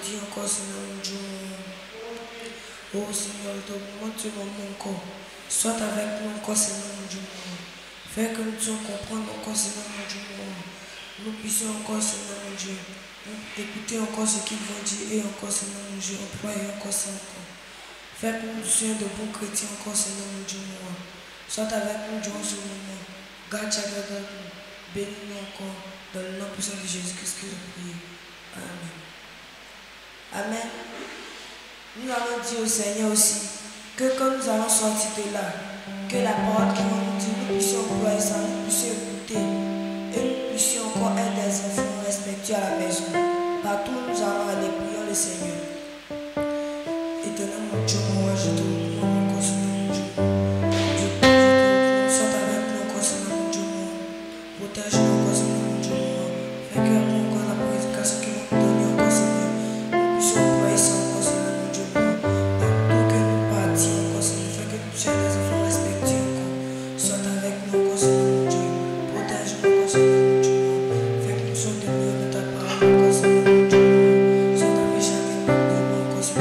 dis encore, Seigneur mon Dieu, oh Seigneur, montre-moi mon corps. Sois avec nous encore, Seigneur mon Dieu. Fais que nous puissions comprendre encore, Seigneur mon Dieu. Nous puissions encore, Seigneur mon Dieu, écouter encore ce qu'ils vont dire et encore, Seigneur mon Dieu, employer encore ça encore. Fais que nous soyons de bons chrétiens encore, Seigneur mon Dieu. Sois avec nous durant ce moment. Garde chacun d'entre nous. Bénis-nous encore dans le nom puissant de Jésus-Christ que nous prions. Amen. Amen. Nous allons dire au Seigneur aussi que quand nous allons sortir de là, que la parole qui va nous dire, nous puissions employer ça, nous puissions écouter et nous puissions encore être des enfants respectueux à la maison. Partout où nous allons aller, prions le Seigneur. Éternel mon Dieu, moi je te recommande encore, Seigneur mon Dieu. Je te recommande, sois avec nous encore, Seigneur mon Dieu. Protège-nous encore, Seigneur mon Dieu. Fais que encore la prédication qui va nous donner encore, Seigneur. Nous puissions employer ça encore, Seigneur mon Dieu. Partout que nous partions encore, Seigneur. Fais que nous puissions être des enfants respectueux encore. Sois avec nous encore, Seigneur mon Dieu. Protège-nous encore, Seigneur mon Dieu. Fais que nous soyons demeurés de ta parole encore, Seigneur mon Dieu. Sois avec chacun de nous encore, Seigneur.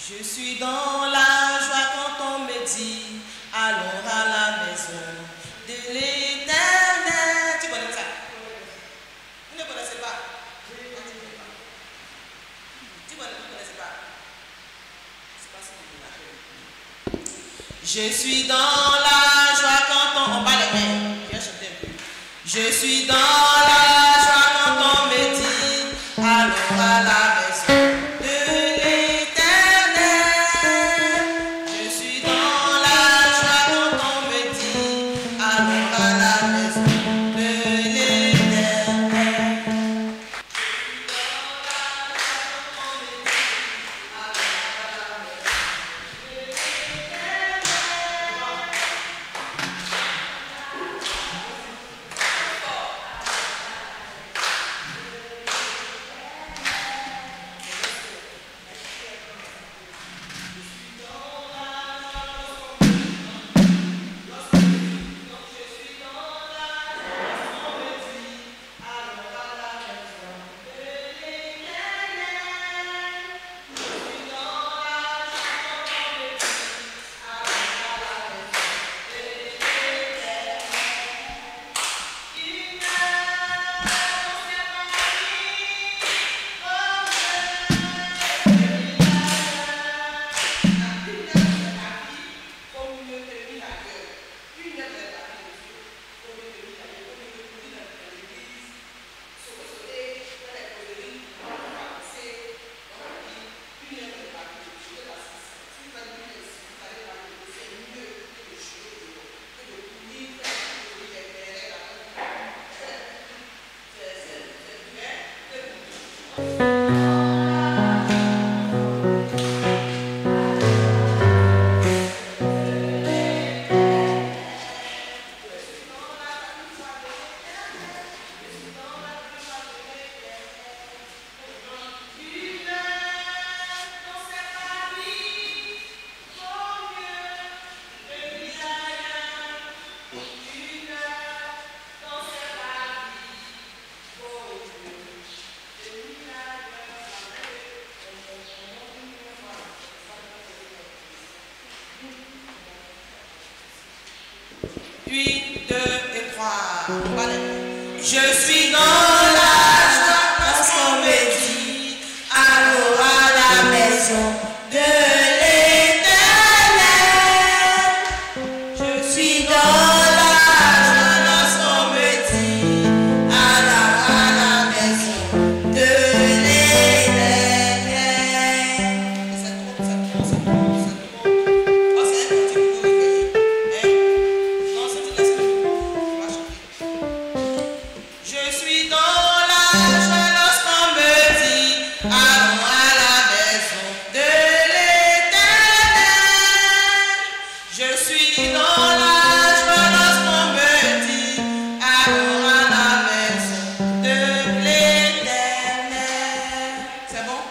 Je suis dans la joie quand on me dit allons à la maison de l'Éternel. Tu connais ça? Vous ne connaissez pas? Tu ne connaissez pas? C'est pas ça que vous l'avez. Je suis dans la joie quand on bat les mains. Viens chanter un peu. Je suis dans la joie quand on me dit allons à la maison. 1, 2 et 3. On va les faire. Je suis dans la joie lorsqu'on me dit allons à la maison de l'Éternel. Je suis dans la joie lorsqu'on me dit allons à la maison de l'Éternel. C'est trop. Oh, c'est un petit peu réveillé. Non, c'est tout laisse. On va chanter. Je suis dans la joie lorsqu'on me dit allons à la maison de l'Éternel. Je suis dans la joie lorsqu'on me dit allons à la maison de l'Éternel. C'est bon?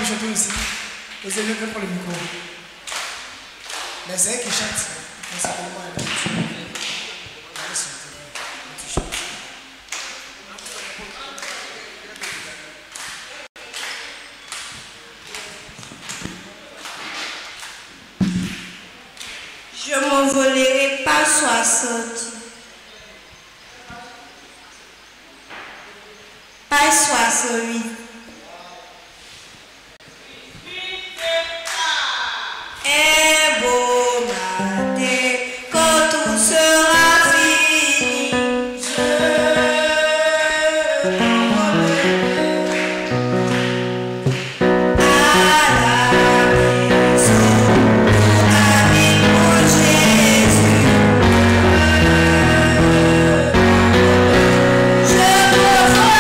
Chanter aussi. Vous avez que pour le micro. Mais c'est elle qui chante. C'est tellement elle. Je m'envolerai pas 60. Pas 68. Un beau matin, quand tout sera fini, je m'envolerai à la maison avec mon Jésus. Je m'envolerai.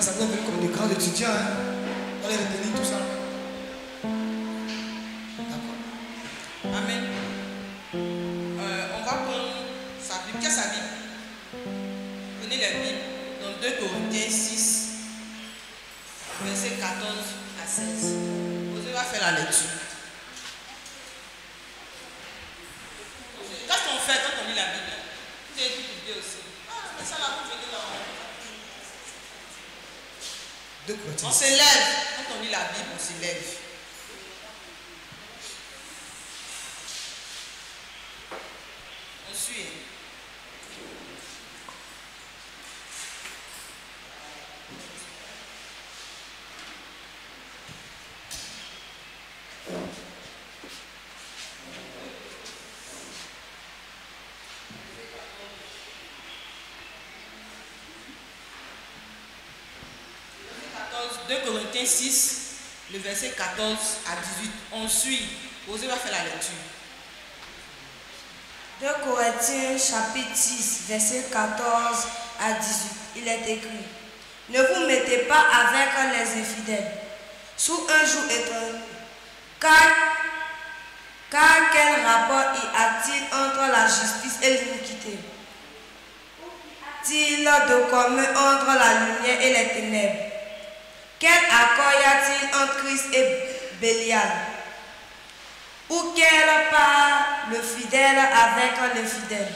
ça vous est venu comme des grands étudiants. Hein. On les retenir tout ça. D'accord. Amen. On va prendre sa Bible. Qu'est-ce que sa Bible? Prenez la Bible dans 2 Corinthiens 6, verset 14 à 16. Vous va faire la lecture. Qu'est-ce qu'on fait quand on lit la Bible? Vous avez tout oublié aussi. Ah, c'est ça là, vous venez là. On se lève. Quand on lit la Bible, on se lève. On suit. Corinthiens 6, le verset 14 à 18. On suit. Osez va faire la lecture. 2 Corinthiens chapitre 6, verset 14 à 18. Il est écrit: Ne vous mettez pas avec les infidèles sous un joug étranger, car quel rapport y a-t-il entre la justice et l'iniquité? Y a-t-il de commun entre la lumière et les ténèbres? Quel accord y a-t-il entre Christ et Bélial? Ou quelle part le fidèle avec l'infidèle?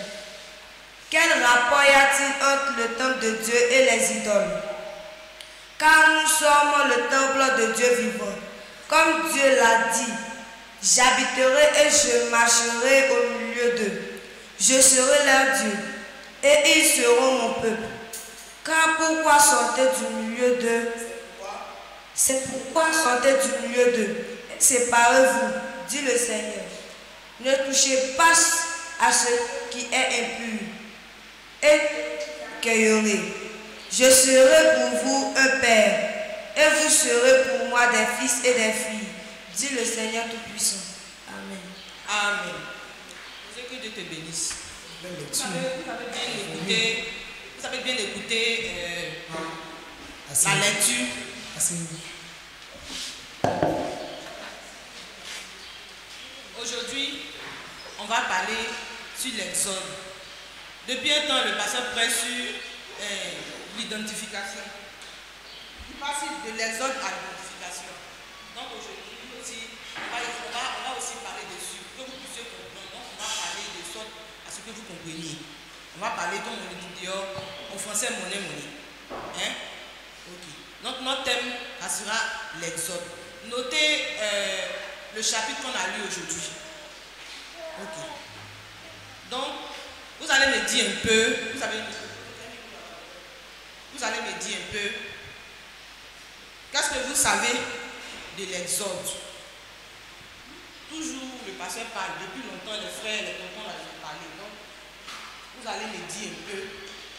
Quel rapport y a-t-il entre le temple de Dieu et les idoles? Car nous sommes le temple de Dieu vivant. Comme Dieu l'a dit, j'habiterai et je marcherai au milieu d'eux. Je serai leur Dieu et ils seront mon peuple. Car pourquoi sortez du milieu d'eux? C'est pourquoi sortez du milieu d'eux. Séparez-vous, dit le Seigneur. Ne touchez pas à ce qui est impur et cueillerez. Je serai pour vous un père et vous serez pour moi des fils et des filles, dit le Seigneur Tout-Puissant. Amen. Amen. Je veux que Dieu te bénisse. Vous avez bien écouté la lecture. Aujourd'hui, on va parler sur l'Exode. Depuis un temps, le pasteur prêche sur l'identification. Il passe de l'Exode à l'identification. Donc aujourd'hui aussi, on va aussi parler dessus, que vous puissiez comprendre. Donc on va parler de sorte à ce que vous compreniez. On va parler, comme on le dit dehors, en français, monnaie. Hein? Ok. Donc notre thème, ça sera l'Exode. Notez le chapitre qu'on a lu aujourd'hui. Ok. Donc, vous allez me dire un peu, vous allez me dire un peu, qu'est-ce que vous savez de l'Exode? Toujours le pasteur parle, depuis longtemps les frères, les tontons l'ont parlé. Donc, vous allez me dire un peu,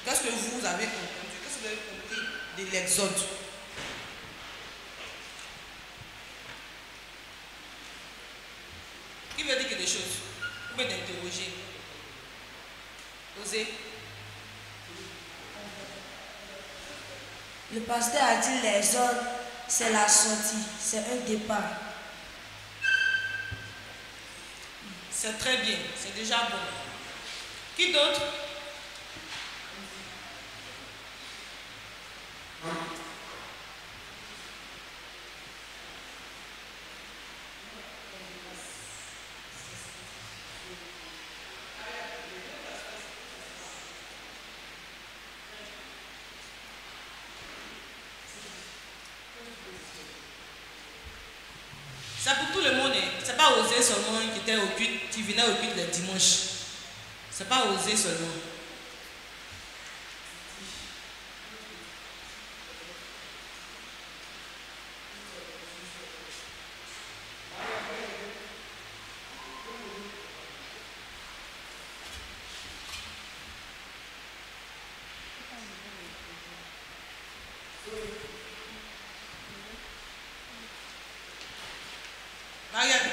qu'est-ce que vous avez compris, qu'est-ce que vous avez compris de l'Exode? Qui veut dire quelque chose? Vous pouvez d'interroger. Osez. Le pasteur a dit l'exode, c'est la sortie, c'est un départ. C'est très bien, c'est déjà bon. Qui d'autre? C'est pour tout le monde. C'est pas Osée seulement qui était au culte, qui venait au culte le dimanche. C'est pas Osée seulement. Marianne,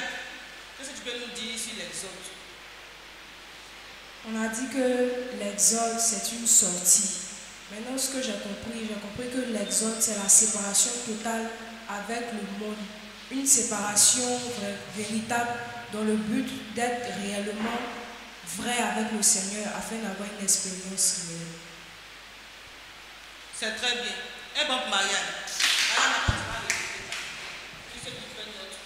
qu'est-ce que tu peux nous dire sur l'Exode? On a dit que l'exode, c'est une sortie. Maintenant, ce que j'ai compris que l'exode, l'exode, c'est la séparation totale avec le monde. Une séparation véritable dans le but d'être réellement vrai avec le Seigneur afin d'avoir une expérience réelle. C'est très bien. Et bon, Marianne. Marianne, tu vas répéter ça. Tu sais que tu fais une note.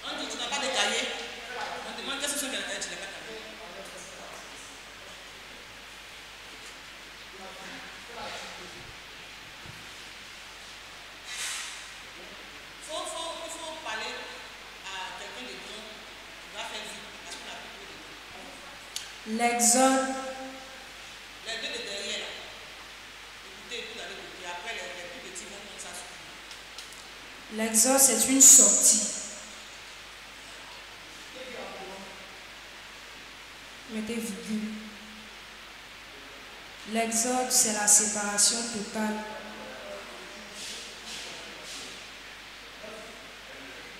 On dit tu n'as pas de cahier. On demande qu'est-ce que c'est que tu n'as pas de cahier. Il faut parler à quelqu'un de Dieu qui va faire vite parce qu'on a plus de temps. L'exode. Les deux de derrière là. Écoutez, vous allez écouter. Après, les plus petits vont comme ça. L'exode, c'est une sortie. Mettez virgule. L'exode, c'est la séparation totale.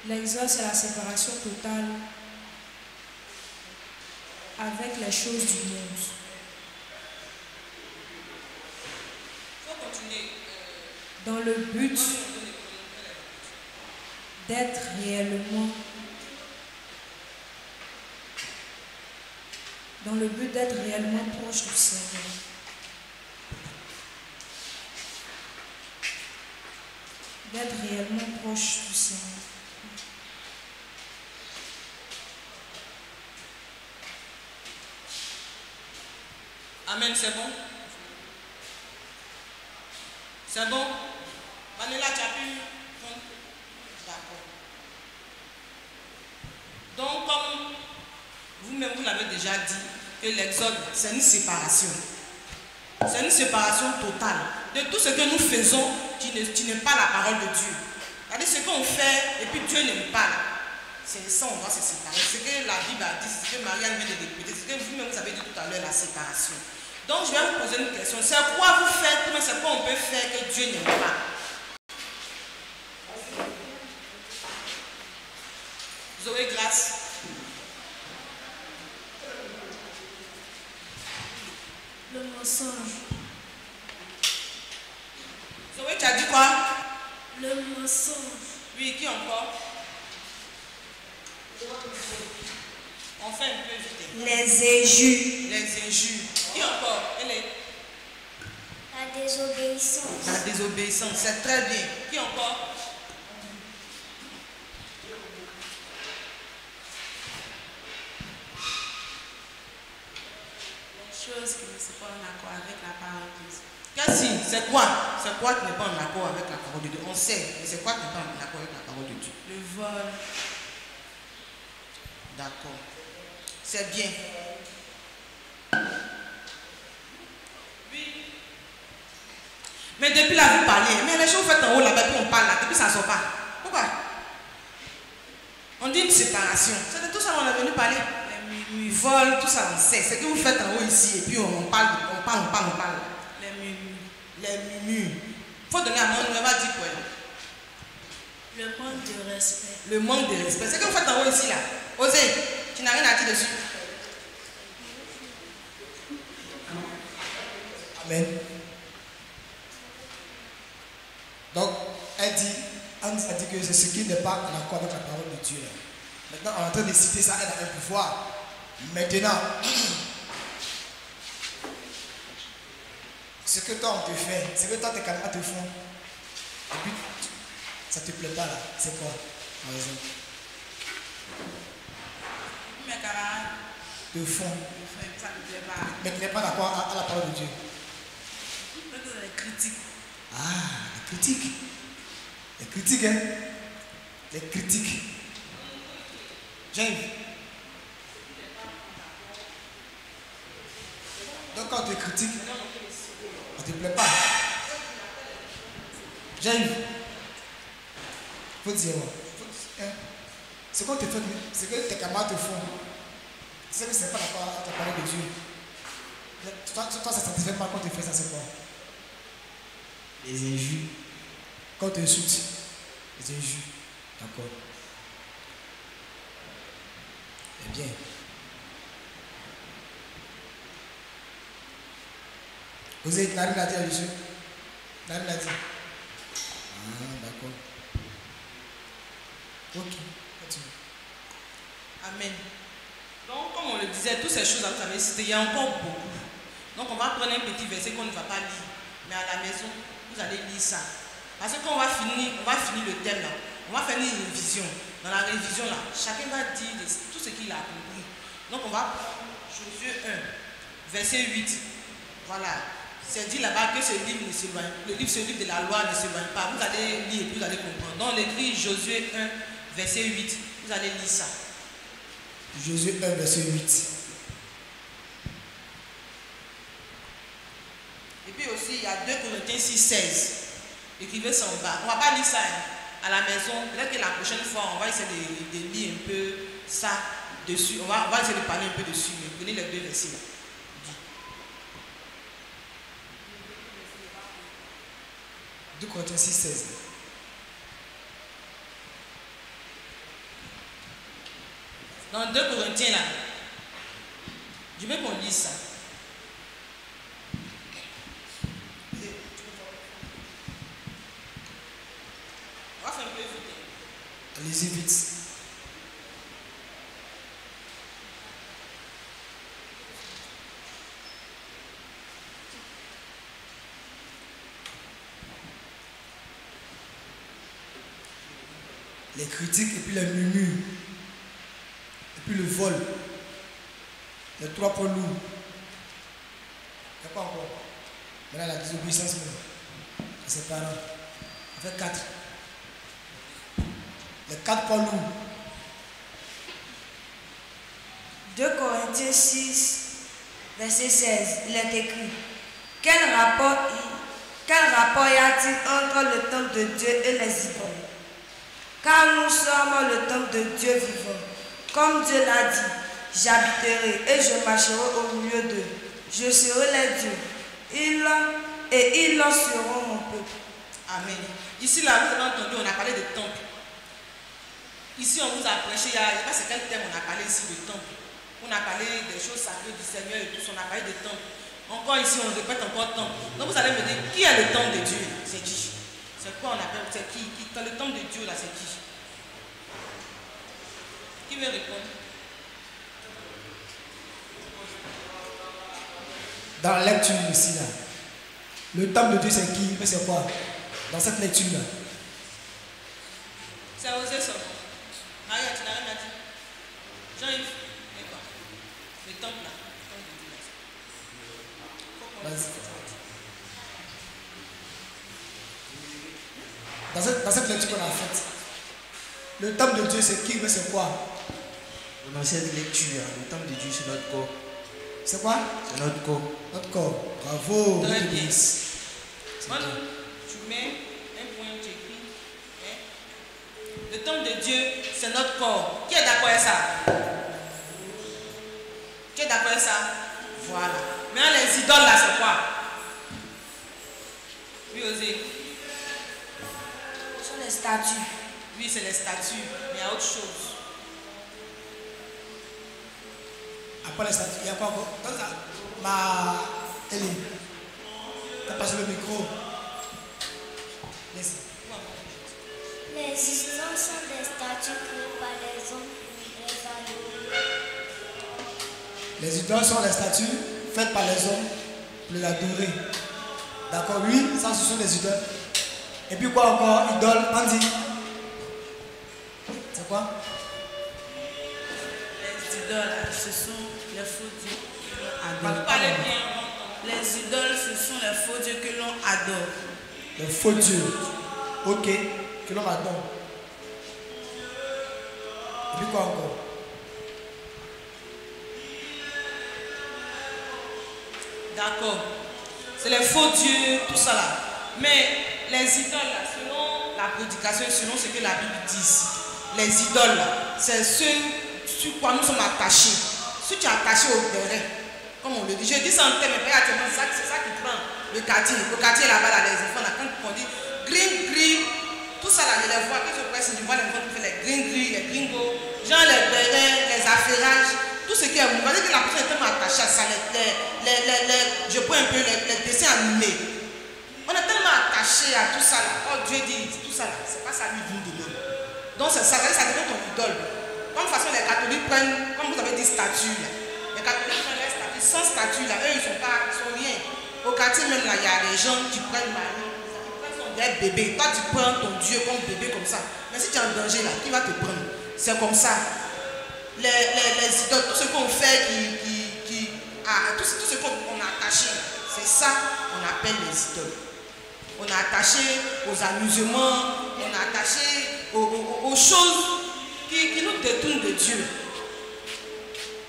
L'exode, c'est la séparation totale avec les choses du monde. Il faut continuer. Dans le but d'être réellement proche du Seigneur. D'être réellement proche du Seigneur. Amen, c'est bon? C'est bon? Vanilla, tu as pu prendre? D'accord. Donc, comme vous-même, vous l'avez déjà dit, que l'exode, c'est une séparation. C'est une séparation totale. De tout ce que nous faisons, tu n'aimes pas la parole de Dieu. C'est-à-dire ce qu'on fait et puis Dieu n'aime pas. C'est ça, on doit se séparer. Ce que la Bible a dit, ce que Marianne vient de répéter, ce que vous-même vous avez dit tout à l'heure, la séparation. Donc je vais vous poser une question. C'est quoi vous faites, mais c'est quoi on peut faire que Dieu n'aime pas? Zoé Grâce. Le mensonge. Zoé, tu as dit quoi? Le mensonge. Oui, qui encore? On fait un peu vite. Les injures. Les injures. Qui encore? Elle est. La désobéissance. La désobéissance, c'est très bien. Qui encore? Les choses qui ne sont pas en accord avec la parole de Dieu. Qu'est-ce? C'est quoi? C'est quoi qui n'est pas en accord avec la parole de Dieu? On sait, mais c'est quoi qui n'est pas en accord avec la parole de Dieu? Le vol. D'accord. C'est bien. Oui. Mais depuis là, vous parlez. Mais les choses faites en haut là-bas, puis on parle là. Depuis ça ne sort pas. Pourquoi? On dit une séparation. C'est de tout ça qu'on est venu parler. Les murmures, vol, tout ça, on sait. C'est que vous faites en haut ici, et puis on parle. Les murmures. Les murmures. Il faut donner à mon on va dire quoi? Le manque de respect. Le manque de respect. C'est que vous faites en haut ici là. Osez, tu n'as rien à dire dessus. Amen. Donc, Anne a dit que c'est ce qui n'est pas en accord avec la parole de Dieu. Maintenant, on est en train de citer ça, elle a un pouvoir. Maintenant, ce que toi on te fait, ce que toi tes camarades te font, et puis ça te plaît pas là, c'est quoi, par exemple? Mes camarades Te font, ça ne me plaît pas. mais tu n'es pas d'accord à la parole de Dieu. Peut-être les critiques. Ah, les critiques. Les critiques, hein? Les critiques. J'aime. Donc quand on te critique, on ne te plaît pas. J'aime. Faut dire, hein? Ce qu'on te fait, ce que tes camarades te font, tu sais que ce n'est pas d'accord avec la parole de Dieu. Toi, ça ne satisfait pas quand on te fait ça, c'est quoi? Les injures. Quand on t'insulte, les injures. D'accord. Eh bien. Vous êtes Narine a dit là-dessus? Narine a dit. Ah, d'accord. Ok. Continue. Amen. Donc, comme on le disait, toutes ces choses que vous avez citées, il y a encore beaucoup. Donc, on va prendre un petit verset qu'on ne va pas lire. Mais à la maison, vous allez lire ça. Parce que quand on va finir le thème là, on va faire une révision. Dans la révision là, chacun va dire tout ce qu'il a compris. Donc, on va prendre Josué 1, verset 8. Voilà. C'est dit là-bas que ce livre ne s'éloigne. Le livre de la loi ne s'éloigne pas. Vous allez lire et vous allez comprendre. Donc, l'écrit Josué 1, verset 8. Vous allez lire ça. Josué 1, verset 8. Et puis aussi, il y a 2 Corinthiens 6, 16. Écrivez ça en bas. On ne va pas lire ça à la maison. Peut-être que la prochaine fois, on va essayer de lire un peu ça dessus. On va essayer de parler un peu dessus. Mais prenez les 2 versets là. 2 Corinthiens 6, 16. Dans 2 Corinthiens là, je veux qu'on lise ça. On va faire un peu vite. Allez-y vite. Les critiques et puis les murmures. Et puis le vol. Les 3 poids lourds. Il n'y a pas encore. Maintenant la désobéissance de ses parents. Ça fait 4. Les 4 poids lourds. 2 Corinthiens 6, verset 16, il est écrit: Quel rapport y a-t-il entre le temple de Dieu et les idoles? Car nous sommes le temple de Dieu vivant. Comme Dieu l'a dit, j'habiterai et je marcherai au milieu d'eux. Je serai les dieux. Ils seront mon peuple. Amen. Ici, là, vous avez entendu, on a parlé de temple. Ici, on vous a prêché, il n'y a pas c'est quel thème on a parlé ici de temple. On a parlé des choses sacrées du Seigneur et tout, on a parlé de temple. Encore ici, on répète encore temple. Donc vous allez me dire, qui est le temple de Dieu? C'est qui? C'est quoi on appelle? C'est qui? Dans le temple de Dieu, là, c'est qui? Qui veut répondre? Dans la lecture ici, là, le temple de Dieu c'est qui? Mais c'est quoi? Dans cette lecture là. C'est Osée seulement. Maria, tu n'as rien à dire. Jean-Yves, mais quoi? Le temple là. Le temple de Dieu là. Dans cette lecture qu'on a faite, le temple de Dieu c'est qui? Mais c'est quoi? Dans cette lecture, le temple de Dieu c'est notre corps. C'est quoi? C'est notre corps. Notre corps. Bravo. Très Dieu bien. bénisse. Manu, tu mets un point, tu écris. Hein? Le temple de Dieu, c'est notre corps. Qui est d'accord avec ça? Qui est d'accord avec ça? Voilà. Maintenant, les idoles là, c'est quoi? Oui, Osée. Ce sont les statues. Oui, c'est les statues. Mais il y a autre chose. Après les statues, il y a quoi encore? Elie, t'as passé le micro. Laisse. Les idoles sont des statues créées par les hommes pour les adorer. Les idoles sont les statues faites par les hommes pour les adorer. D'accord, oui, ça ce sont les idoles. Et puis quoi encore? Idoles, on dit. C'est quoi? Les idoles, ce sont les faux dieux que l'on adore. Parlez bien. Les idoles, ce sont les faux dieux que l'on adore. Les faux dieux. Ok, que l'on adore. Et puis quoi encore? D'accord. C'est les faux dieux, tout ça là. Mais les idoles là, selon la prédication, selon ce que la Bible dit ici, les idoles là, c'est ce sur quoi nous sommes attachés. Si tu es attaché au béret, comme on le dit, je dis ça en thème, mais c'est ça qui prend le quartier. Le quartier là-bas, là, les enfants, là, quand on dit green, green, tout ça là, je les vois, que je presse, je vois les enfants qui font les green, green, les gringos, genre les bérets, les affaires. ferrage, tout ce qui est mouvant. Que la personne est tellement attachée à ça, je prends un peu les dessins animés. On est tellement attaché à tout ça là. Oh Dieu dit, tout ça là, c'est pas ça lui de l'homme. Donc c'est ça, ça devient ton idole. Comme de toute façon les catholiques prennent, comme vous avez dit, statue là. Les catholiques prennent les statues, sans statue là, eux ils sont rien. Au quartier même là, il y a des gens qui prennent Marie, ils prennent son bébé. Toi tu prends ton Dieu comme bébé comme ça. Mais si tu es en danger là, qui va te prendre? C'est comme ça. Les idoles, tout ce qu'on fait tout ce qu'on a attaché, c'est ça qu'on appelle les idoles. On est attaché aux amusements, on est attaché aux choses qui nous détournent de Dieu.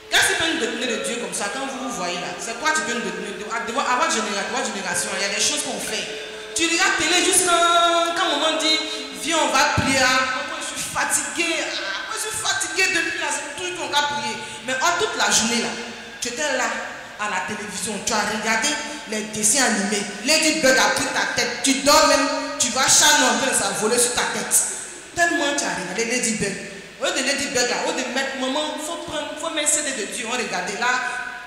Qu'est-ce qui peut nous détourner de Dieu comme ça? Quand vous voyez là, c'est quoi tu peux nous détourner de Dieu? À votre génération, il y a des choses qu'on fait. Tu regardes télé jusqu'à quand on dit, viens on va prier. Moi je suis fatigué. Moi je suis fatigué depuis là, c'est tout qu'on va prier. Mais toute la journée là, tu étais là à la télévision, tu as regardé les dessins animés. Lady Bird a pris ta tête, tu dors même, tu vas charmer en train de s'envoler sur ta tête. Tellement tu as regardé Lady Bird. Au lieu de Lady Bird là, au lieu de mettre maman, il faut mettre CD de Dieu. On regardait là,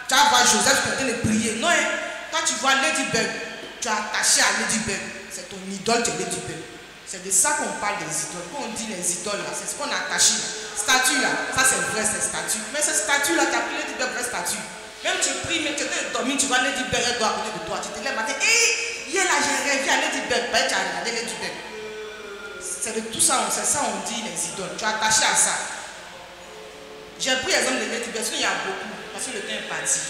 tu vas voir Joseph qui est en train de prier. Non, hein, quand tu vois Lady Bird, tu es attaché à Lady Bird. C'est ton idole, tu es Lady Bird. C'est de ça qu'on parle des idoles. Quand on dit les idoles là, c'est ce qu'on a attaché là. Statue là, ça c'est vrai, c'est statue. Mais cette statue là, tu as pris Lady Bird, vraie statue. Même tu pries, mais tu es dormi, tu vois Lady Bird, elle doit à côté de toi. Tu te lèves matin, hé, hier là j'ai rêvé à Lady Bird, tu as regardé Lady Bird. C'est de tout ça, c'est ça on dit les idoles. Tu es attaché à ça. J'ai pris l'exemple de Lady Bird, parce qu'il y a beaucoup, parce que le temps est parti.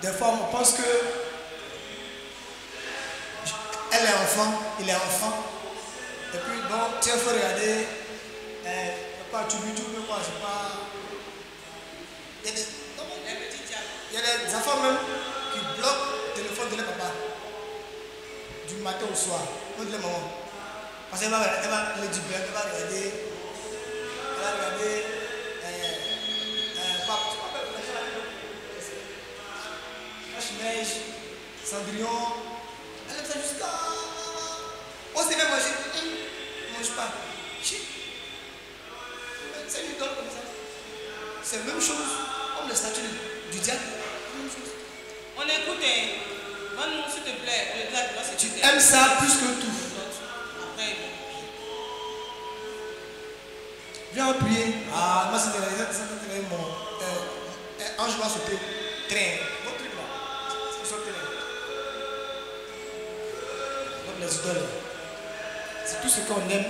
Des fois, on pense que elle est enfant, il est enfant. Et puis, bon, tu faut regarder, tu peux quoi, je sais pas. Il y a des enfants même qui bloquent le téléphone de leur papa du matin au soir. On dit les mamans. Parce qu'elle va le dire, elle va regarder. Elle va regarder. Neige, Cendrillon. Elle aime ça jusqu'à. On s'est même manger. Ne mange pas. C'est une idole comme ça. C'est la même chose comme les statues du diable. On écoute, donne-nous s'il te plaît, le diable doit se tu aimes ça plus que tout. Après, viens prier. Ah, moi c'était mon ange va sauter. Train. Votre truc là. C'est sur le train. Donc les idoles, c'est tout ce qu'on aime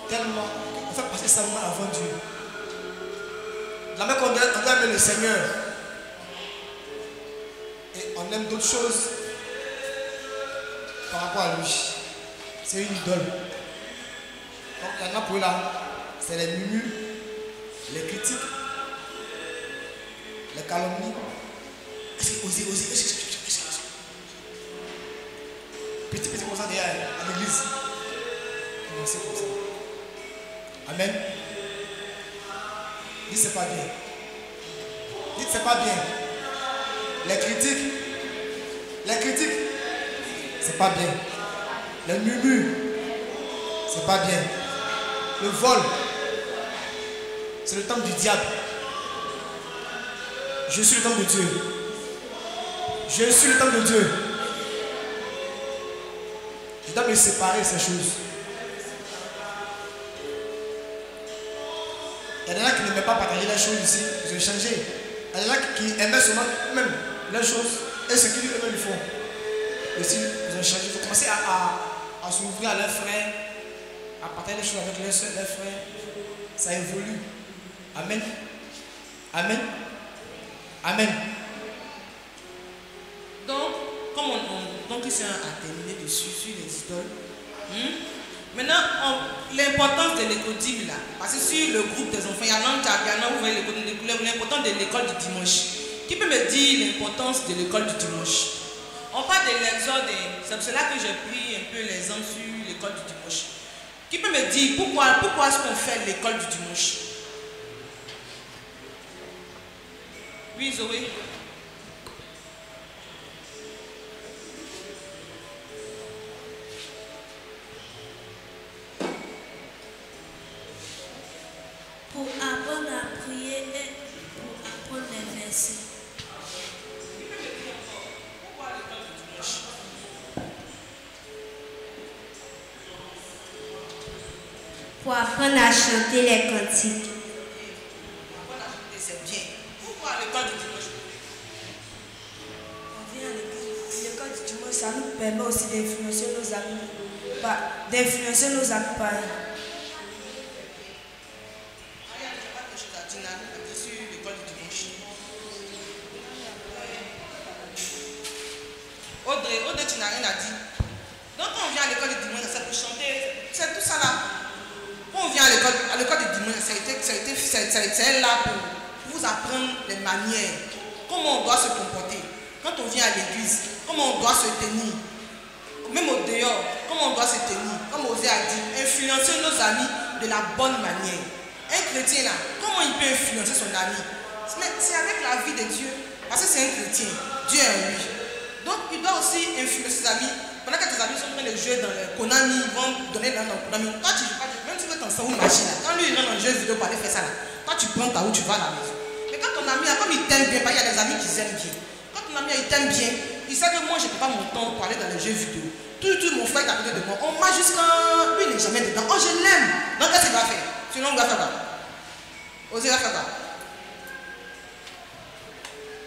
tellement. On fait passer ça avant Dieu. La même qu'on doit aimer le Seigneur. Et on aime d'autres choses par rapport à lui. C'est une idole. Donc il y en a pour là. C'est les murmures, les critiques, les calomnies. Oser. Petit comme ça derrière à l'église. C'est comme ça. Amen. Dites c'est pas bien. Dites c'est pas bien. Les critiques, c'est pas bien. Les murmures, c'est pas bien. Le vol, c'est le temple du diable. Je suis le temple de Dieu. Je suis le temple de Dieu. Je dois me séparer de ces choses. Il y en a qui n'aimaient pas partager les choses ici, ils ont changé. Il y en a qui aimaient seulement même les choses et ce qu'ils eux-mêmes ils font. Aussi, ils ont changé. Il faut commencer à s'ouvrir à leurs frères, à partager les choses avec leurs soeurs, leurs frères. Ça évolue. Amen. Amen. Amen. Donc, comme ici a terminé dessus sur les idoles. Maintenant, l'importance de l'école là, parce que sur le groupe des enfants, il y a vous voyez l'importance de l'école du dimanche. Qui peut me dire l'importance de l'école du dimanche? On parle de l'exode, c'est pour cela que j'ai pris un peu l'exemple sur l'école du dimanche. Qui peut me dire pourquoi est-ce qu'on fait l'école du dimanche? Oui, Zoé. Pour apprendre Pour apprendre à chanter les cantiques. Apprendre à chanter, c'est bien. Pourquoi à l'école du dimanche? On vient à l'école du dimanche, ça nous permet aussi d'influencer nos amis. D'influencer nos amis pareils. Il y a pas quelque chose à dire sur l'école du dimanche. Audrey, tu n'as rien à dire. Donc quand on vient à l'école du dimanche, c'est pour chanter, c'est tout ça là. Quand on vient à l'école du dimanche, c'est là pour vous apprendre les manières, comment on doit se comporter. Quand on vient à l'église, comment on doit se tenir. Même au dehors, comment on doit se tenir. Comme Osée a dit, influencer nos amis de la bonne manière. Un chrétien là, comment il peut influencer son ami? C'est avec la vie de Dieu. Parce que c'est un chrétien. Dieu est en lui. Donc il doit aussi influencer ses amis. Pendant que tes amis sont en train de jouer dans le Konami, ils vont donner dans le Konami. Toi tu joues pas, même si tu veux t'en sortir une machine là. Quand lui il rentre dans le jeu vidéo pour aller faire ça là, toi tu prends ta route, tu vas à la maison. Mais quand ton ami là, comme il t'aime bien, il y a des amis qui s'aiment bien. Quand ton ami là, il t'aime bien, il sait que moi je n'ai pas mon temps pour aller dans les jeux vidéo. Tout mon frère est à côté de moi. On m'a jusqu'à. Lui il n'est jamais dedans. Oh je l'aime. Donc qu'est-ce qu'il va faire? Sinon on va faire quoi? Osez va faire quoi?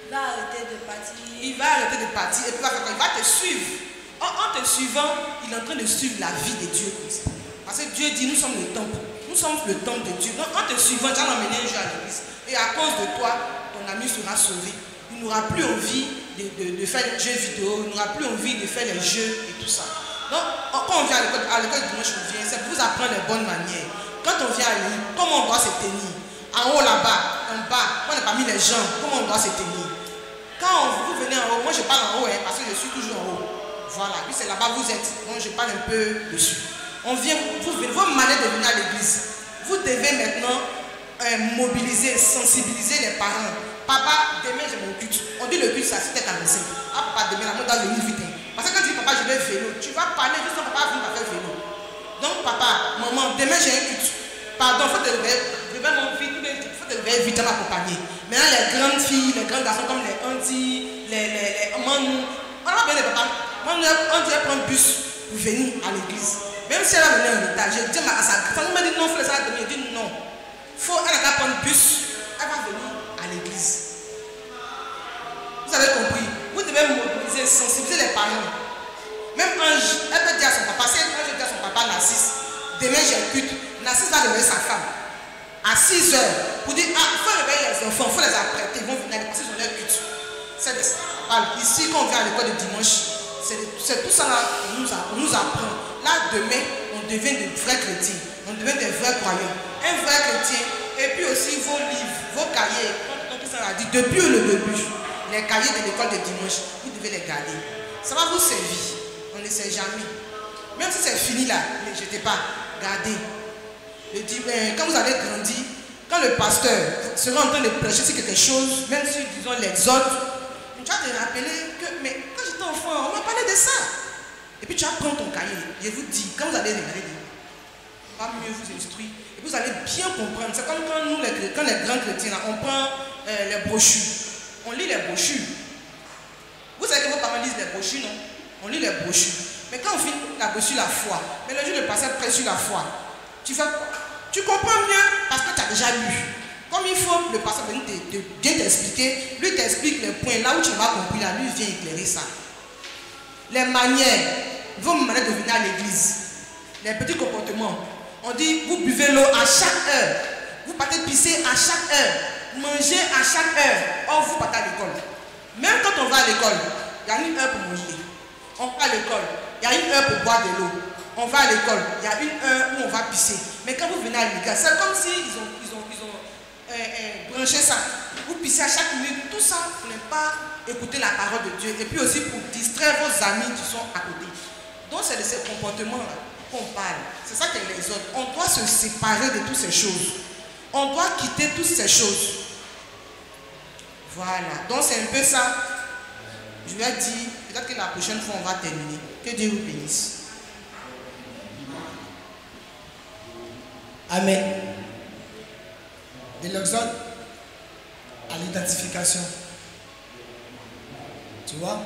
Il va arrêter de partir. Il va arrêter de partir et puis il va faire quoi? Il va te suivre. En te suivant, il est en train de suivre la vie de Dieu comme ça. Parce que Dieu dit, nous sommes le temple. Nous sommes le temple de Dieu. Donc en te suivant, tu vas l'emmener un jour à l'église. Et à cause de toi, ton ami sera sauvé. Il n'aura plus envie de faire des jeux vidéo. Il n'aura plus envie de faire les jeux et tout ça. Donc quand on vient à l'école dimanche, on vient, c'est pour vous apprendre les bonnes manières. Quand on vient à l'église, comment on doit se tenir. En haut là-bas, en bas, on est parmi les gens, comment on doit se tenir. Quand vous venez en haut, moi je parle en haut parce que je suis toujours en haut. Voilà, puis c'est là-bas vous êtes, donc je parle un peu dessus. On vient, vos manières de venir à l'église, vous devez maintenant mobiliser, sensibiliser les parents. Papa, demain j'ai mon culte. On dit le culte, ça c'est 45. Ah papa, demain la mode doit venir vite. Parce que quand tu dis papa, je vais vélo, tu vas parler juste quand papa va faire vélo. Donc papa, maman, demain j'ai un culte. Pardon, il faut te lever mon fils, il faut te lever vite à m'accompagner. Maintenant les grandes filles, les grands garçons comme les aunties, les manou, on va bien les papas. On doit prendre bus pour venir à l'église. Même si elle va venir en étage, je dis à sa femme, elle m'a dit non, il faut laisser la demi. Elle dit non. Elle va prendre bus, elle va venir à l'église. Vous avez compris? Vous devez mobiliser, sensibiliser les parents. Même Ange, elle peut dire à son papa, si Ange dit à son papa Narcisse, demain j'ai culte, Narcisse va réveiller sa femme à 6 heures pour dire, ah, il faut réveiller les enfants, il faut les apprêter, ils vont venir parce qu'ils ont leur culte. C'est de ça. Ici, quand on vient à l'école de dimanche, c'est tout ça là qu'on nous apprend. Là, demain, on devient de vrais chrétiens. On devient des vrais croyants. Un vrai chrétien. Et puis aussi vos livres, vos cahiers. Comme ça a dit, depuis le début, les cahiers de l'école de dimanche, vous devez les garder. Ça va vous servir. On ne sait jamais. Même si c'est fini là, ne jetez pas. Gardez. Quand vous allez grandir, quand le pasteur sera en train de prêcher sur quelque chose, même si disons l'exode, tu vas te rappeler que, mais quand j'étais enfant, on m'a parlé de ça. Et puis tu vas prendre ton cahier. Je vous dis, quand vous allez regarder, on va mieux vous instruire. Et vous allez bien comprendre. C'est comme quand nous, quand les grands chrétiens, là, on prend les brochures. On lit les brochures. Vous savez que vos parents lisent les brochures, non? On lit les brochures. Mais quand on finit la brochure la foi, mais le jour de passer près sur la foi, tu comprends mieux parce que tu as déjà lu. Comme il faut, le pasteur venir bien t'expliquer, lui t'explique les points là où tu n'as pas compris, là, lui vient éclairer ça. Les manières, vos manières de venir à l'église, les petits comportements. On dit, vous buvez l'eau à chaque heure, vous partez pisser à chaque heure, mangez à chaque heure. Or, vous partez à l'école. Même quand on va à l'école, il y a une heure pour manger. On va à l'école, il y a une heure pour boire de l'eau. On va à l'école, il y a une heure où on va pisser. Mais quand vous venez à l'église, c'est comme s'ils ont branché ça. Vous pissez à chaque minute, tout ça pour ne pas écouter la parole de Dieu. Et puis aussi pour distraire vos amis qui sont à côté. Donc c'est de ces comportements-là qu'on parle. C'est ça que les autres. On doit se séparer de toutes ces choses. On doit quitter toutes ces choses. Voilà. Donc c'est un peu ça. Je vais dire, peut-être que la prochaine fois on va terminer. Que Dieu vous bénisse. Amen. De l'exode à l'identification. Tu vois?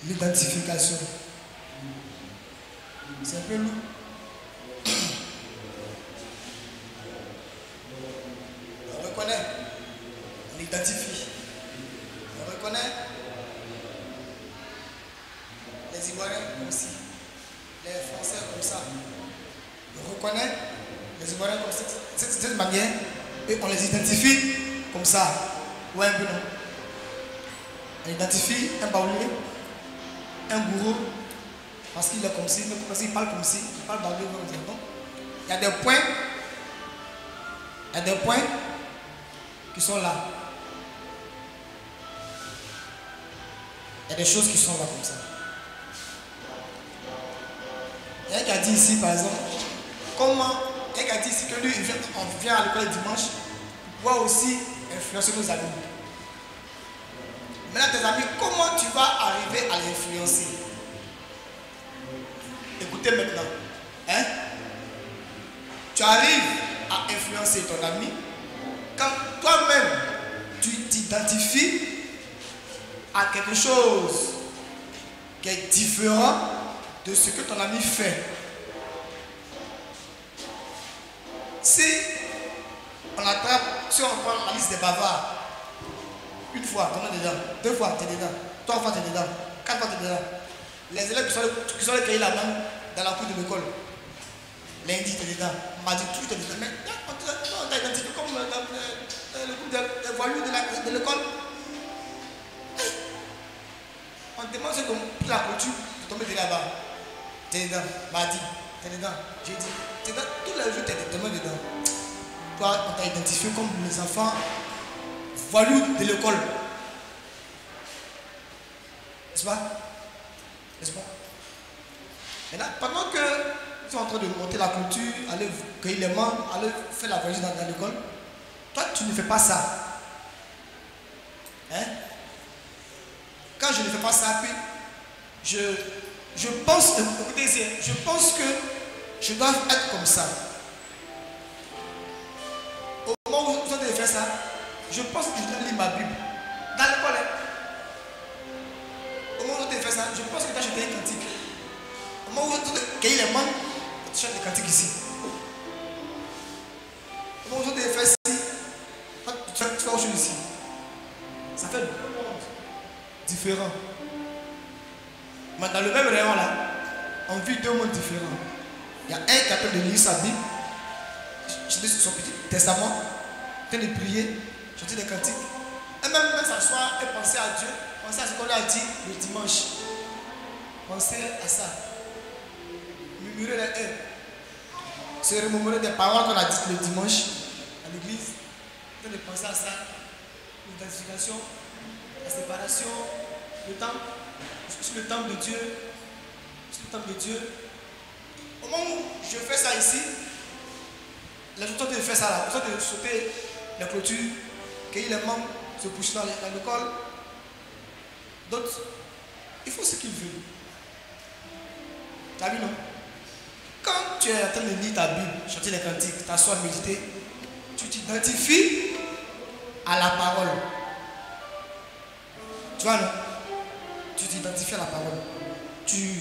L'identification. C'est un peu lourd. On reconnaît, on identifie. On reconnaît les Ivoiriens comme ci, les Français comme ça. On reconnaît les Ivoiriens comme cette manière et on les identifie comme ça. Ouais, un peu non. On identifie un baoulé, un bourreau, parce qu'il est comme ci, parce qu'il parle comme ci, il parle baoulé comme ça. Donc, il y a des points qui sont là. Il y a des choses qui sont là comme ça. Il y a un qui a dit ici, par exemple, comment, il y a un qui a dit ici que lui, on vient à l'école le dimanche pour pouvoir aussi influencer nos amis. Maintenant, tes amis, comment tu vas arriver à les influencer? Écoutez maintenant. Hein? Tu arrives à influencer ton ami quand toi-même, tu t'identifies à quelque chose qui est différent de ce que ton ami fait. Si on prend la liste des bavards, une fois, tu es dedans, deux fois, tu es dedans, trois fois, tu es dedans, quatre fois, tu es dedans. Les élèves qui sont allés cueillir la main dans la cour de l'école, lundi, tu es dedans, mardi, tu es dedans. Mais on t'a identifié comme le groupe des voyous de l'école. On te demande ce qu'on pris la clôture, tu tombes là-bas. Tu es dedans, mardi, tu es dedans, jeudi, tu es dedans, tous les jours, tu es dedans. Toi, on t'a identifié comme les enfants voyous de l'école. N'est-ce pas? N'est-ce pas? Maintenant, pendant que tu es en train de monter la clôture, aller cueillir les membres, aller faire la voyage dans l'école, toi, tu ne fais pas ça. Hein? Quand je ne fais pas ça, puis je pense, écoutez ici, je pense que je dois être comme ça. Au moment où vous allez faire ça, je pense que je dois lire ma Bible. Dans l'école, au moment où tu fais ça, je pense que tu as chanté un cantique. Au moment où tu cueillis les membres, tu chantes des cantiques ici. Au moment où tu fais ça, tu fais autre chose ici. Ça fait deux mondes différents. Mais dans le même rayon là, on vit deux mondes différents. Il y a un qui est en train de lire sa Bible, chanter son petit testament, en train de prier, chanter des cantiques. Et même s'asseoir et penser à Dieu, penser à ce qu'on a dit le dimanche. Pensez à ça. Murmurer les airs. Se remémorer des paroles qu'on a dites le dimanche à l'église. En train de penser à ça. L'identification, la séparation, le temps. Sur le temple de Dieu. Sur le temple de Dieu. Au moment où je fais ça ici, les gens de faire ça là, ils ont de sauter les clôtures, cueillir les membres, se pousser dans l'école. D'autres, ils font ce qu'ils veulent. Tu as vu, non? Quand tu es en train de lire ta Bible, chanter les cantiques, t'asseoir, méditer, tu t'identifies à la parole. Tu vois, non? Tu t'identifies à la parole. Tu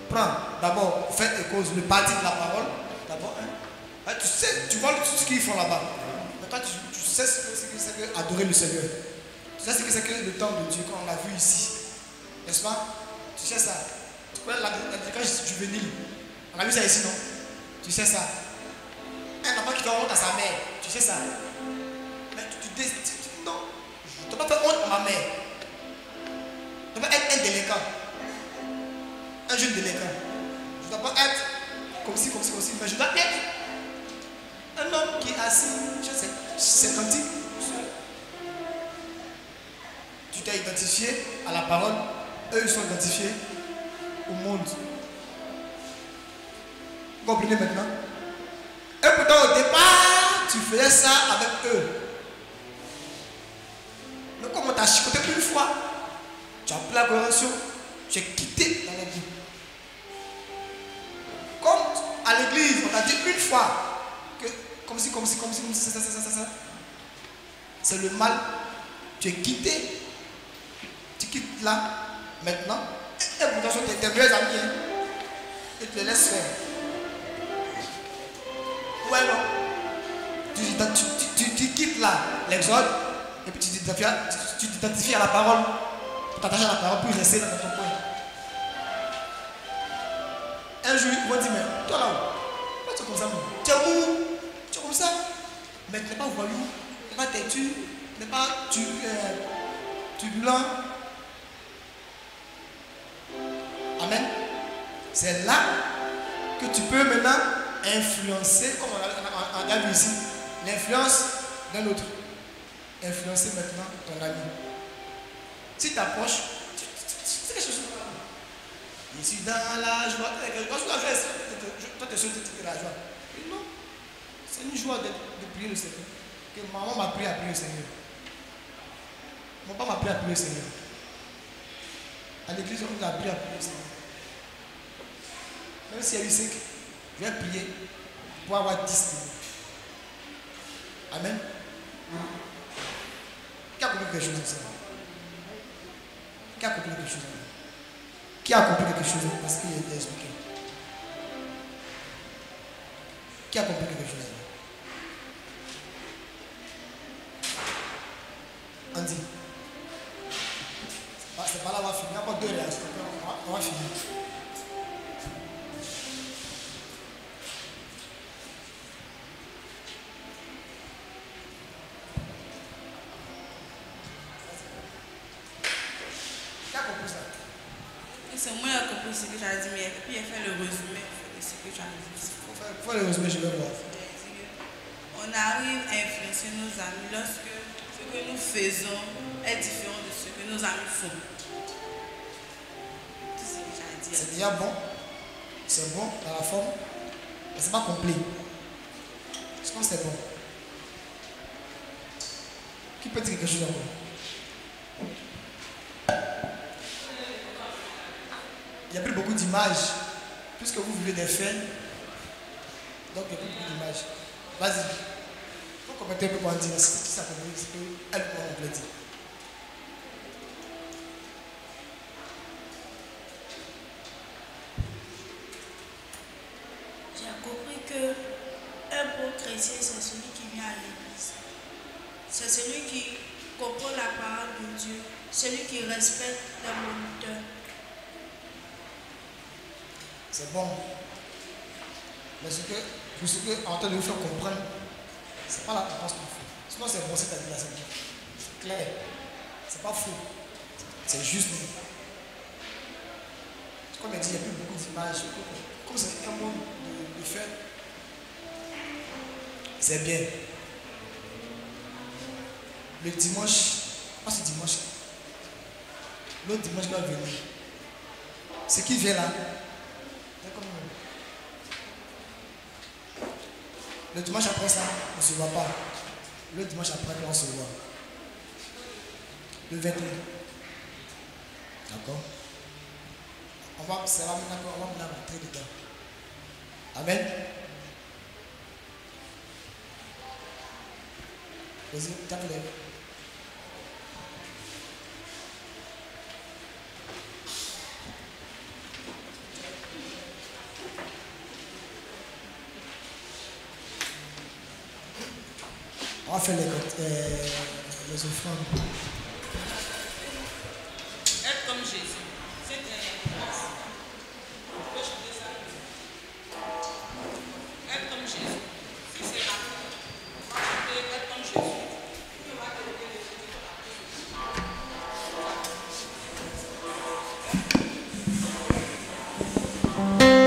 prends d'abord, fait et cause, le parti de la parole. D'abord, hein? Tu sais, tu vois ce qu'ils font là-bas. Mais toi, tu sais ce que c'est que adorer le Seigneur. Tu sais ce que c'est que le temps de Dieu, comme on l'a vu ici. N'est-ce pas? Tu sais ça. Tu connais la déclaration juvénile. On a vu ça ici, non? Tu sais ça. Un enfant qui fait honte à sa mère. Tu sais ça. Mais tu dis, non, je ne dois pas faire honte à ma mère. Je ne dois pas être un délinquant. Un jeune délinquant. Je ne dois pas être comme ci, mais je dois être un homme qui est assis, je sais, c'est cantique. Tu t'es identifié à la parole, eux ils sont identifiés au monde. Vous comprenez maintenant? Et pourtant au départ, tu faisais ça avec eux. Mais comme on t'a chicoté une fois, tu as pris la correction, tu es quitté dans la vie. Comme à l'église, on t'a dit une fois que comme si, ça. C'est le mal. Tu es quitté. Tu quittes là, maintenant. Et pourtant, tu es tes meilleurs amis. Hein. et tu les laisses faire. Ouais, non. Tu quittes là l'exode et puis tu t'identifies à la parole. Tu t'attaches à la parole pour rester dans ton coin. Un jour, ils vont dire, mais toi là-haut, pourquoi tu es comme ça? Tu es où? Tu es comme ça? Mais tu n'es pas voyou, tu n'es pas têtu, tu n'es pas turbulent. Amen. C'est là que tu peux maintenant influencer, comme on a vu ici, l'influence d'un autre. Influencer maintenant ton ami. Si tu approches, c'est quelque chose. Je suis dans la joie. Quand tu as fait ça, toi tu es sûr que tu es la joie. Et non. C'est une joie de prier le Seigneur. Que maman m'a appris à prier le Seigneur. Mon papa m'a appris à prier le Seigneur. À l'église, on nous a appris à prier le Seigneur. Même s'il y a eu 5, je vais prier pour avoir 10 minutes. Amen. Qui a compris quelque chose ensemble? Qui a compris quelque chose ensemble? Qui a compris quelque chose parce qu'il était expliqué? Qui a compris quelque chose? Andy. C'est pas là, on va finir. Encore 2 réactions. On va finir. Qui a compris ça? C'est moi qui ai compris ce que tu as dit, mais puis il a fait le résumé de ce que tu as dit. Il faut le résumé, je vais voir. On arrive à influencer nos amis lorsque ce que nous faisons est différent de ce que nos amis font. Tout ce que tu as dit. C'est déjà bon. C'est bon dans la forme. Mais c'est pas complet. Je pense que c'est bon. Qui peut dire quelque chose encore? Il n'y a plus beaucoup d'images. Puisque vous vivez des faits, donc il n'y a plus beaucoup d'images. Vas-y. Il faut commenter un peu pour en dire. Si ça peut dire, elle peut compléter. J'ai compris que un bon chrétien, c'est celui qui vient à l'église. C'est celui qui comprend la parole de Dieu. Celui qui respecte les moniteurs. C'est bon. Mais pour ce que en train de vous faire comprendre, c'est pas la réponse qu'il faut. Sinon c'est bon, c'est la c'est bien. C'est clair. C'est pas faux. C'est juste. Comme il dit, il n'y a plus beaucoup d'images. Comme c'est un monde de fait, c'est bien. Le dimanche, pas ce dimanche, l'autre dimanche qui va venir. Ce qui vient là, le dimanche après ça, on ne se voit pas. Le dimanche après, on se voit. Le 21. D'accord? On va maintenant rentrer dedans. Amen. Vas-y, tape-les. On va faire les offrandes. Être comme Jésus. C'est un. On peut chanter ça. Être comme Jésus. Si c'est là, on va chanter être comme Jésus. Amen.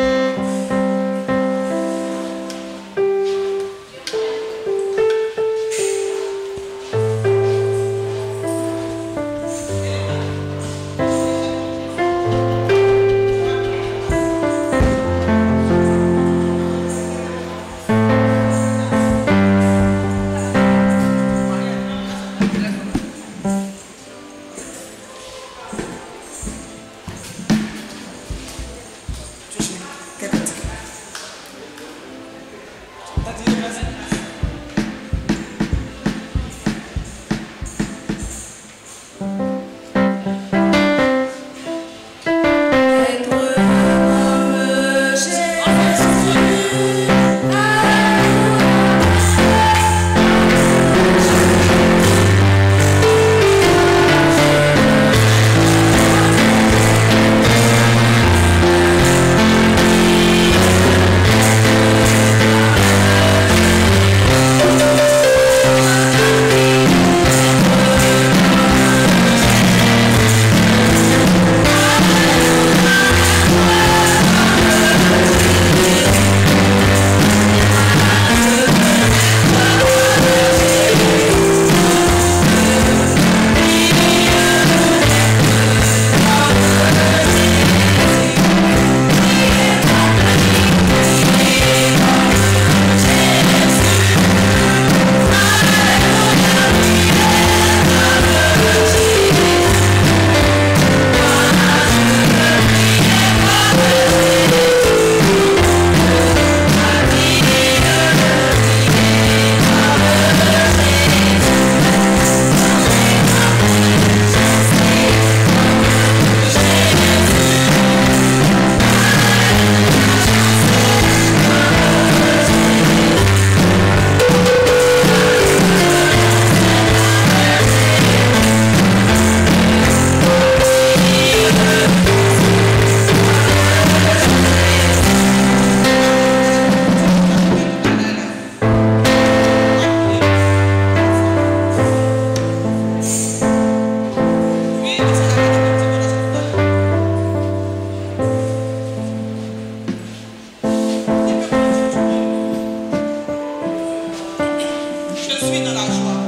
suis dans la joie.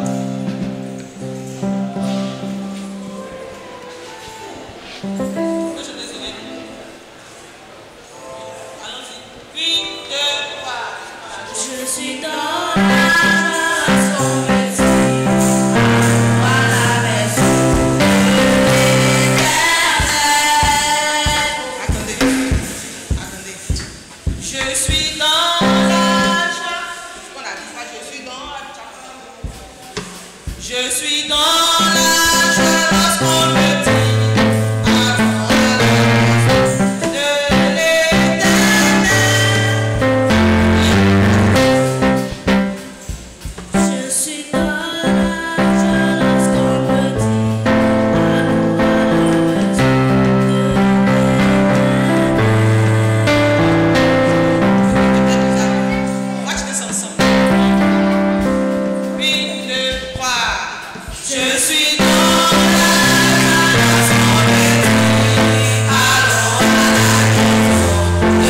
Je suis désolé. Allons-y. Une, deux, trois. Je suis dans la joie, son petit, à la maison de l'Éternel. Attendez. Je suis dans la joie. On a dit ça, je suis dans la joie. Je suis dans la joie lorsqu'on me dit allons à la maison de l'Éternel. Je suis dans la joie lorsqu'on me dit allons à la maison de On va chanter ça ensemble. Une, deux, trois. Je suis dans la joie lorsqu'on me dit allons à la maison de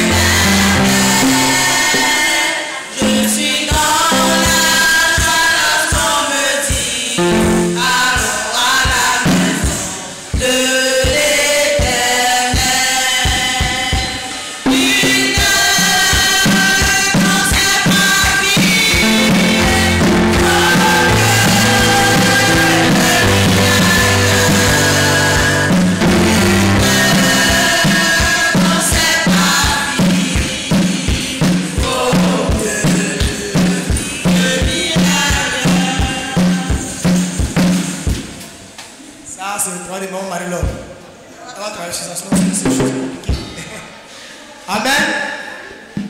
l'Éternel. Je suis dans la joie lorsqu'on me dit allons à la maison de l'Éternel. Une heure quand c'est ma Ça, c'est le travail de maman Marie-Laure. Elle va travailler chez ça, sinon c'est des choses compliquées. Amen.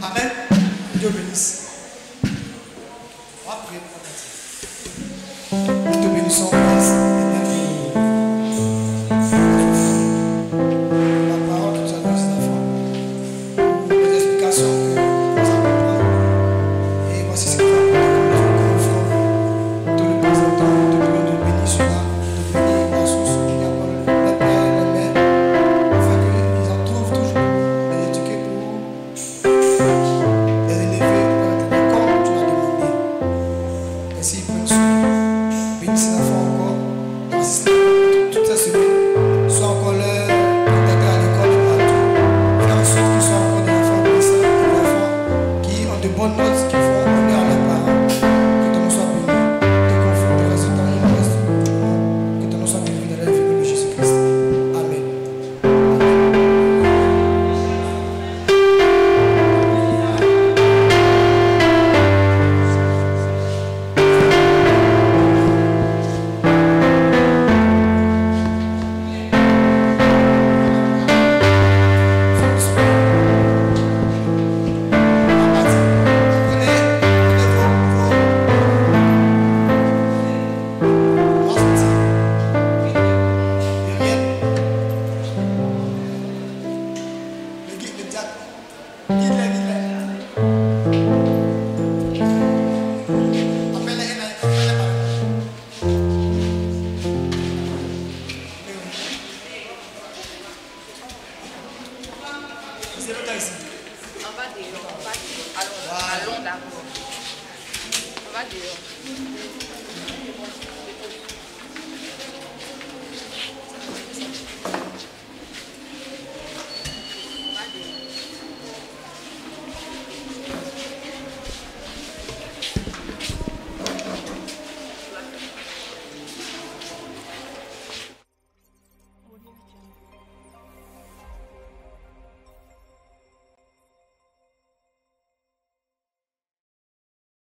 Amen. Dieu bénisse. On va prier pour toi. Nous te bénissons, grâce. La parole que tu as donnée à ces enfants. Pour les explications que nous avons prises. Et voici ce que tu as apporté comme enfants. Nous te le présentons, nous te prions de bénir cela, de bénir la source, les pères, les mères, afin qu'ils en trouvent toujours les éduquer pour les élever comme tu l'as demandé. Ainsi, ils prennent soin. Bénis ces enfants encore, toute cette semaine, soit encore leur d'aider à l'école et partout. Fais en sorte qu'ils soient encore des enfants obéissants, des enfants qui ont de bonnes notes, qui font honneur à leurs parents. Que ton nom soit béni, te confort, te résultats, et le reste du monde. Que ton nom soit béni dans la vie de Jésus-Christ. Amen. On va dehors. Allons d'abord. On va dehors.